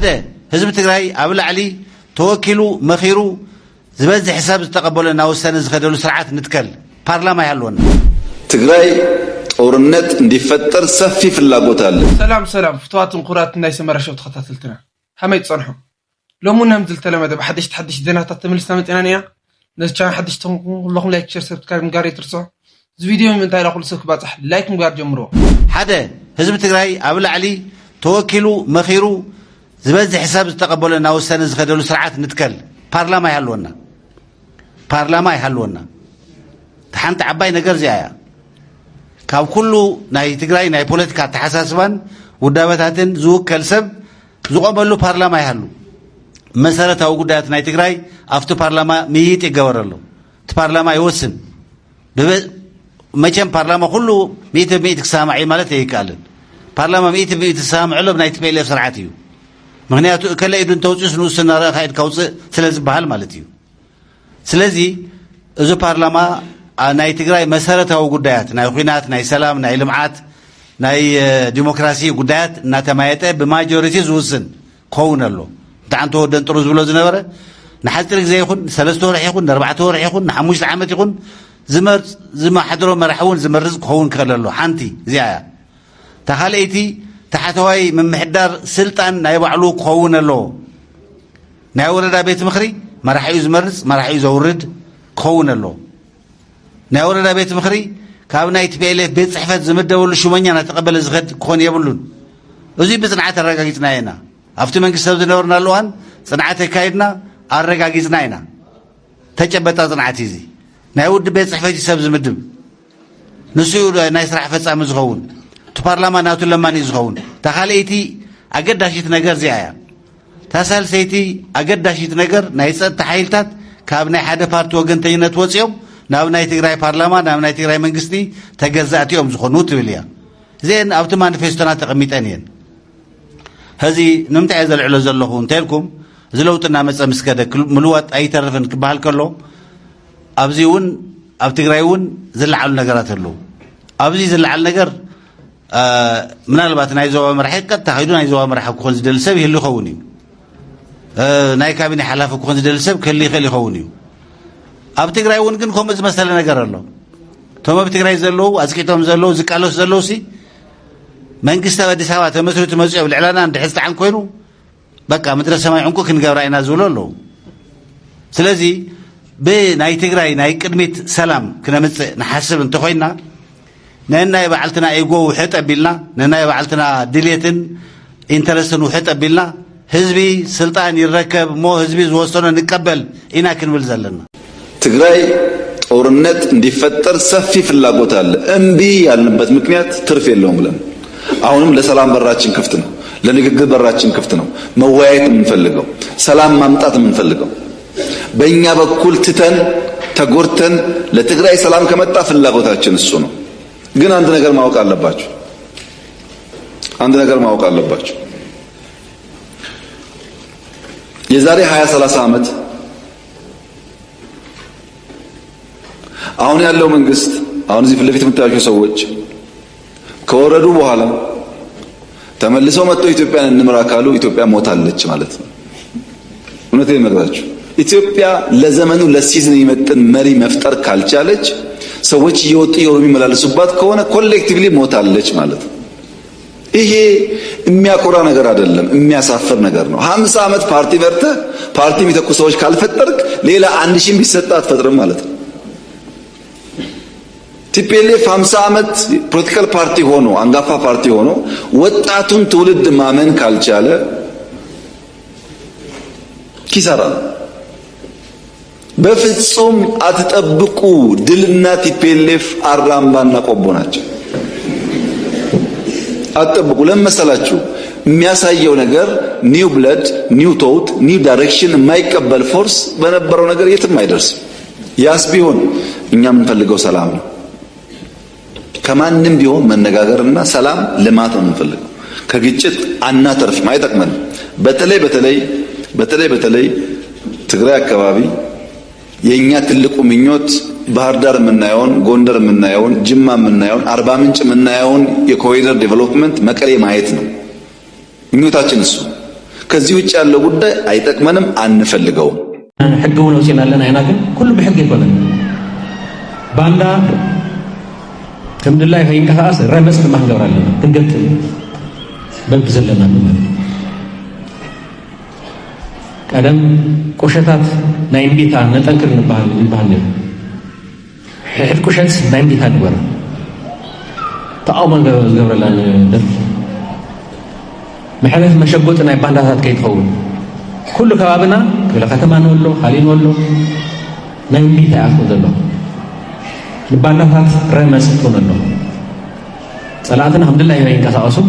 حدا حزب تግራይ ኣብ ላዕሊ ተወኪሉ መኺሩ ዝበዝ حساب ዝተቀበለና ወሰነ ዝኸደሉ ስርዓት ንትከል ፓርላማ ያለውና ትግራይ ጦርነት እንዲፈጠር ሰፊ ፍላጎት አለ። ሰላም ፍትዋትን ቁራት ናይ ሰመራሸው ተኸታተልትና ከመይ ጸንሑ ሎሙናም ዝልተለመደ በሐድሽ ዜናታት ተመልሰና መጥናንያ ነዚ ቻናል ሐድሽ ተንኩለኹም ላይክ ሼር ሰብስክራይብ ጋር ይትርሶ እዚ ቪድዮ ምንታይ ላኹል ሰብ ክባጽሕ ላይክ ጋር ጀምሮ ሓደ ህዝብ ትግራይ ኣብ ላዕሊ ተወኪሉ መኺሩ ዝበዝ حساب ዝተቀበለና ወሰነ ዝኸደሉ ስርዓት ንትከል ፓርላማ ይሃልወና ተሓንቲ ዓባይ ነገር ዚያ ካብ ኩሉ ናይ ትግራይ ናይ ፖለቲካ ተሓሳስባን ውዳበታትን ዝውከል ሰብ ዝቆመሉ ፓርላማ ይሃሉ መሰረታዊ ጉዳያት ናይ ትግራይ ኣብቲ ፓርላማ ምይይጥ ይገበረሉ እቲ ፓርላማ ይወስን መቸም ፓርላማ ኩሉ 100% ክሳማዕ ማለት ይካልን ፓርላማ 100% ክሳማዕሉ ናይ TPLF ስርዓት እዩ ምክንያቱ ከለ ኢዱን ተውፅስ ንውስና ረኻይድ ካውፅ ስለዝበሃል ማለት እዩ ስለዚ እዚ ፓርላማ ናይ ትግራይ መሰረታዊ ጉዳያት ናይ ኹናት ናይ ሰላም ናይ ልምዓት ናይ ዲሞክራሲ ጉዳያት እናተማየጠ በማጆሪቲ ዝውስን ኮውነሎ ዳንቶ ወደን ጥሩ ዝብሎ ዝነበረ ንሓፅር ግዜ ይኹን 3 ወርሕ ይኹን 4 ወርሕ ይኹን 5 ዓመት ይኹን ዝመሓድሮ መራሕውን ዝመርዝ ኮውን ከለሎ ሓንቲ እዚያ ተኻለይቲ ተሓተዋይ ምምሕዳር ስልጣን ናይ ባዕሉ ኮውነሎ ናይ ወረዳ ቤት ምኽሪ መራሒኡ ዝመርዝ መራሒኡ ዘውርድ ኮውነሎ ናይ ወረዳ ቤት ምኽሪ ካብ ናይ TPLF ቤት ጽሕፈት ዝምደበሉ ሹመኛ ናተቀበለ ዝኸድ ኮን የብሉን እዚ ብጽንዓት አረጋጊጽና ኢና ኣብቲ መንግስት ሰብ ዝነበርና ኣለዋን ጽንዓት ካይድና አረጋጊጽና ኢና ተጨበጣ ጽንዓት እዚ ናይ ውድ ቤት ጽሕፈት ሰብ ዝምድብ ንስኡ ናይ ስራሕ ፈጻሚ ዝኸውን ቲ ፓርላማ ናቱ ለማኒ ዝኸውን ተኻለይቲ አገዳሽት ነገር ዚያ ተሳልሰይቲ አገዳሽት ነገር ናይ ጸጥታ ኃይልታት ካብ ናይ ሓደ ፓርቲ ወገንተኝነት ወጽዮም ናብ ናይ ትግራይ ፓርላማ ናብ ናይ ትግራይ መንግስቲ ተገዛእቲኦም ዝኾኑ ትብልያ ዜን ኣብቲ ማኒፌስቶና ተቀሚጠን እየን ህዚ ንምንታይ ዘልዕሎ ዘለኹ እንተልኩም ዝለውጥና መፀ ምስከደ ምልዋጥ ኣይተርፍን ክበሃል ከሎ ኣብዚ እውን ኣብ ትግራይ እውን ዝለዓሉ ነገራት ኣለዉ ኣብዚ ዝለዓል ነገር ምናልባት ናይ ዞባ መራሒ ቀጥታ ኸይዱ ናይ ዞባ መራሒ ክኾን ዝደሊ ሰብ ይህሉ ይኸውን እዩ ናይ ካቢኔ ሓላፊ ክኾን ዝደሊ ሰብ ክህሊ ይኽእል ይኸውን እዩ ኣብ ትግራይ እውን ግን ከምኡ ዝመሰለ ነገር ኣሎ ቶም ኣብ ትግራይ ዘለዉ ኣዝቂቶም ዘለዉ ዝቃለሱ ዘለዉ ሲ መንግስቲ ኣዲስ ኣበባ ተመስሪቱ መፅኦም ልዕላና እንድሕዝ ተዓን ኮይኑ በቃ ምድረ ሰማይ ዕንቁ ክንገብራ ኢና ዝብሎ ኣለዉ ስለዚ ብናይ ትግራይ ናይ ቅድሚት ሰላም ክነምፅእ ንሓስብ እንተኮይና ነናይ ባዕልትና ኤጎ ውሕጥ ኣቢልና ነናይ ባዕልትና ድሌትን ኢንተረስትን ውሕጥ ኣቢልና ህዝቢ ስልጣን ይረከብ ሞ ህዝቢ ዝወሰኖ ንቀበል ኢና ክንብል ዘለና ትግራይ ጦርነት እንዲፈጠር ሰፊ ፍላጎት አለ እምቢ ያልንበት ምክንያት ትርፍ የለውም ብለን አሁንም ለሰላም በራችን ክፍት ነው ለንግግር በራችን ክፍት ነው መወያየት የምንፈልገው ሰላም ማምጣት የምንፈልገው በእኛ በኩል ትተን ተጎርተን ለትግራይ ሰላም ከመጣ ፍላጎታችን እሱ ነው ግን አንድ ነገር ማወቅ አለባችሁ የዛሬ 20-30 ዓመት አሁን ያለው መንግስት አሁን እዚህ ፍለፊት የምታዩቸው ሰዎች ከወረዱ በኋላ ተመልሰው መጥተው ኢትዮጵያን እንምራ ካሉ ኢትዮጵያ ሞታለች ማለት ነው እውነቴን እነግራችሁ ኢትዮጵያ ለዘመኑ ለሲዝን ይመጥን መሪ መፍጠር ካልቻለች ሰዎች እየወጡ የሚመላለሱባት ከሆነ ኮሌክቲቭሊ ሞታለች ማለት ነው ይሄ የሚያኮራ ነገር አይደለም የሚያሳፍር ነገር ነው 50 ዓመት ፓርቲ መርተህ ፓርቲ የሚተኩ ሰዎች ካልፈጠርክ ሌላ 1000 ቢሰጣ አትፈጥርም ማለት ነው TPLF 50 ዓመት ፖለቲካል ፓርቲ ሆኖ አንጋፋ ፓርቲ ሆኖ ወጣቱን ትውልድ ማመን ካልቻለ ኪሳራ በፍጹም አትጠብቁ ድልና TPLF አራምባና ቆቦ ናቸው አትጠብቁ ለመሰላችሁ የሚያሳየው ነገር ኒው ብለድ ኒው ቶት ኒው ዳይሬክሽን የማይቀበል ፎርስ በነበረው ነገር የትም አይደርስም ያስ ቢሆን እኛ የምንፈልገው ሰላም ነው ከማንም ቢሆን መነጋገርና ሰላም ልማት ነው የምንፈልገው ከግጭት አናተርፍም አይጠቅመንም በተለይ ትግራይ አካባቢ የኛ ትልቁ ምኞት ባህር ዳር የምናየውን ጎንደር የምናየውን ጅማ የምናየውን አርባ ምንጭ የምናየውን የኮሪደር ዴቨሎፕመንት መቀሌ ማየት ነው ምኞታችን እሱ ከዚህ ውጭ ያለው ጉዳይ አይጠቅመንም አንፈልገውም ሕግው ነው ሲናለና አይና ግን ሁሉ በሕግ ይቆላል ባንዳ ከምድላይ ከይንቀሳቀስ ረመስ ማንገራለን እንገት በብዘለና ቀደም ቆሸታት ናይምቢታ ነጠንክር ንባል ሕድ ቆሸት ናይምቢታ ንበር ተአውመን ገብረላን ደር محلف مشقوتنا يباندات كي تخون كل كبابنا كل ختمان نولو خالين نولو نمبي تأخذ الله يباندات رمس تكون الله صلاتنا الحمد لله يبين كساسو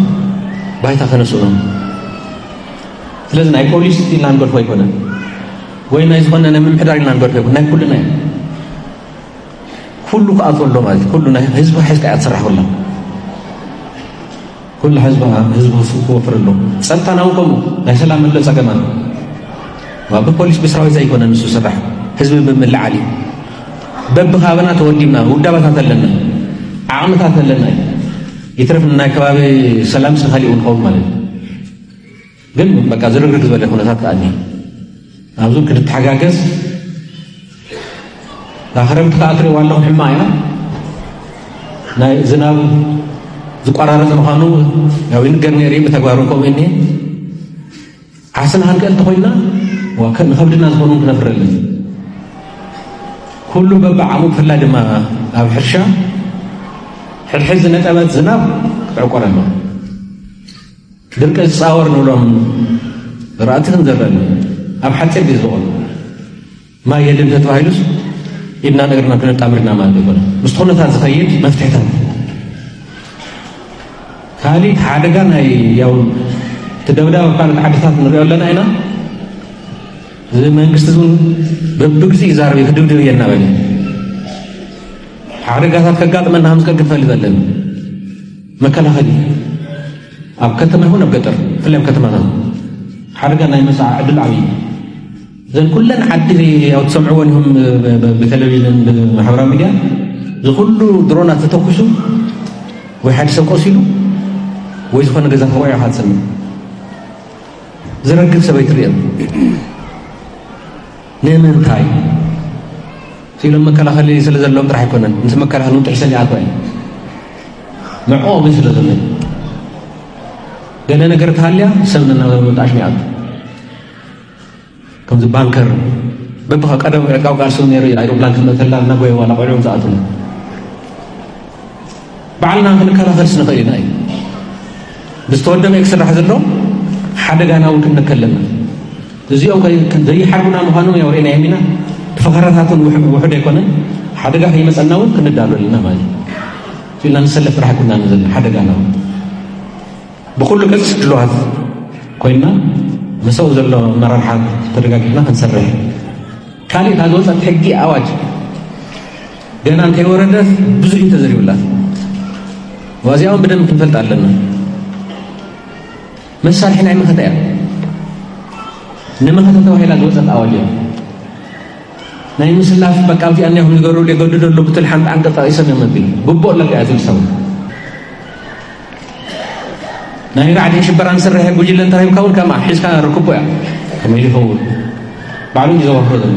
بايتا خنسونا لازم أي بوليس تيلان قد فوي كنا وين نايزخنا نمن حدارين لان قد فوي كنا كلنا كل كأطول الله مالك كلنا حزب حزب أتصرح الله كل حزب وفر له سلطان أوكم لا سلام الله سكمان وبالبوليس بسرعة زي كنا نسوا سرح حزب من العالي ببها بنا تودينا ودابة تلنا عامة تلنا يترفنا كباب سلام سخالي ونقوم ماله قل بقى زرق ركز ولا كنا تاتني أبزوك كنت حاجز آخرهم تكاثر والله حماية نا زناب زقارة زمخانو يا وين قرني ريم تقارن كم إني حسن هنقل تقولنا وكان خبرنا زبونون كنفرلنا كله ببع عمود في الله دما أو حرشة حرحز نتأمت زناب عقارن ما درك الصور نولهم رأتهم زبالنا أو حتى بيزول ما يدم تتواهلوس إبنا نقرنا كنا تأمرنا ما نقول مستخونة تزخيل مفتحتها خالي حادقنا يوم تدودا وكانت حادثات نريد لنا هنا زي ما نقصدون ببقسي زاربي كدودو ينا بني حادقات كقاط من همس كقفل ذلهم مكان هذه أب كتمه هنا بقدر فيلم كتمه حادقنا يمسع عدل عمي زين كلنا عدلي أو تسمعونهم بتلفزيون بحوار ميديا زي كله درونات تتوكسوا ويحد سوقسيلو ويزخون جزاء هواي أحد سنة زرقل سبيت ريال نمن تاي سيلم مكلا خلي سلزل لهم راح يكونن مثل مكلا خلون تحسن لي عطوين معه مثل ذلك قالنا قرت هاليا سمنا نتعش مئات كم زي بانكر ببقى قدم يقاو قارسون يرو يعيرو بلانك مثلا نقوي ولا قعلهم زعتنا بعلنا كلا خلصنا خلينا بستودم يكسر حزرهم حدا جانا ممكن نتكلم تزيهم زي حربنا مهانو يورينا يمينا تفكراتهم وحد يكونن حدا جا هي مسألة ممكن ندارو لنا مالي فينا نسلف راح كنا نزل حدا جانا بقول له كذا سلوات كوينا مسوي زلوا مرة حد ترجعنا هنسرح كالي هذول تحقي أواج جانا أنت وردت بزوج تزري ولا وازيهم بدنا نفلت علينا مسالحين عم خطأ نما خطأ توهي لا جوزت أولياء ناي مسلا في بكام في أنهم يقولوا لي قدر لو بتلحن عن قطع اسم يمدين ببول لك أزل سوى ناي قاعد يشبر عن سره بوجي لن ترى يكون كما حس كان ركوبه كما يفهم بعدين يزور هذا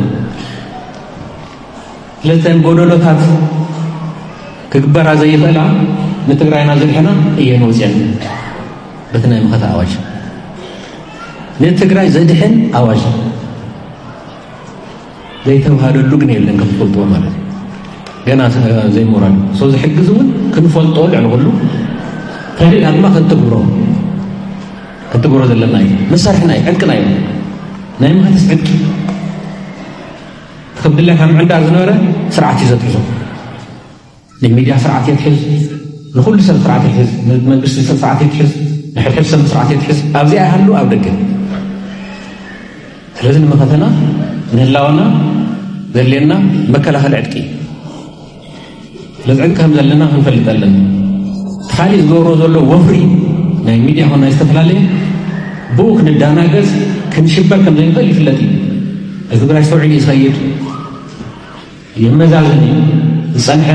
لتن بودو ثات كبر زي فلا نتقرأ نازل هنا إيه نوزين بتنا مخطأ أواج نتقرأ زي دحين أواج زي هذا اللجنة اللي نقف قلت ومرة جنا زي مراد صوز حق زون كنفول طول على غلو خلي هذا ما كنت تقبره ذا اللي ناي مسار حناي عندك ناي ما هتسعدك خبر الله هم عند أرزنورة سرعة يزتحزو الميديا سرعة يتحز نقول لسه سرعة يتحز ما نقص لسه سرعة يتحز نحن حسن سرعة يتحز أبزي أهلو أو دقن لازم مخاطنا نهلاونا ذلينا مكلا هالعدكي لازم كهم ذلنا هنفلت لنا تخالي زورو زولو وفري ناي ميديا هنا يستفلالي بوك ندانا جز كنشبك كم زين قلي فلتي إذا براش توعي يسيد يمزالني صنح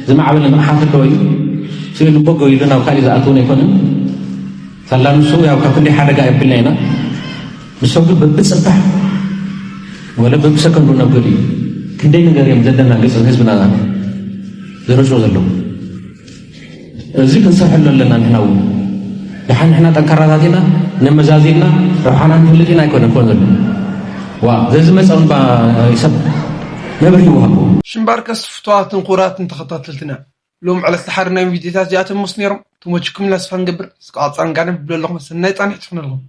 زما عمل ما حاطط كوي سيلو بوكو يلنا وخالي زاتون يكونن فلان سو ياو كفندي حدا قايب لنا مسوق بتصبح ولا بسكنوا نبلي كندي ነገር የም ዘደና ገጽ ህዝብና ዘሮች ወዘለው እዚህ ክንሰርሐለና ንሕናው ለሐንሕና ጠንካራታቲና ነመዛዚና ረሓናን ፍልጢና አይኮነን ኮነን ዋ ዘዝ መጻውን ይሰብ ነብር ይወሃቡ ሽምባርከስ ፍቷትን ቁራትን ተኸታተልትና ሎም على التحرنا فيديوهات جاتهم مسنيرم تموجكم لا سفان قبر سقاطان قاعدين بللهم سناي طانح تفنلهم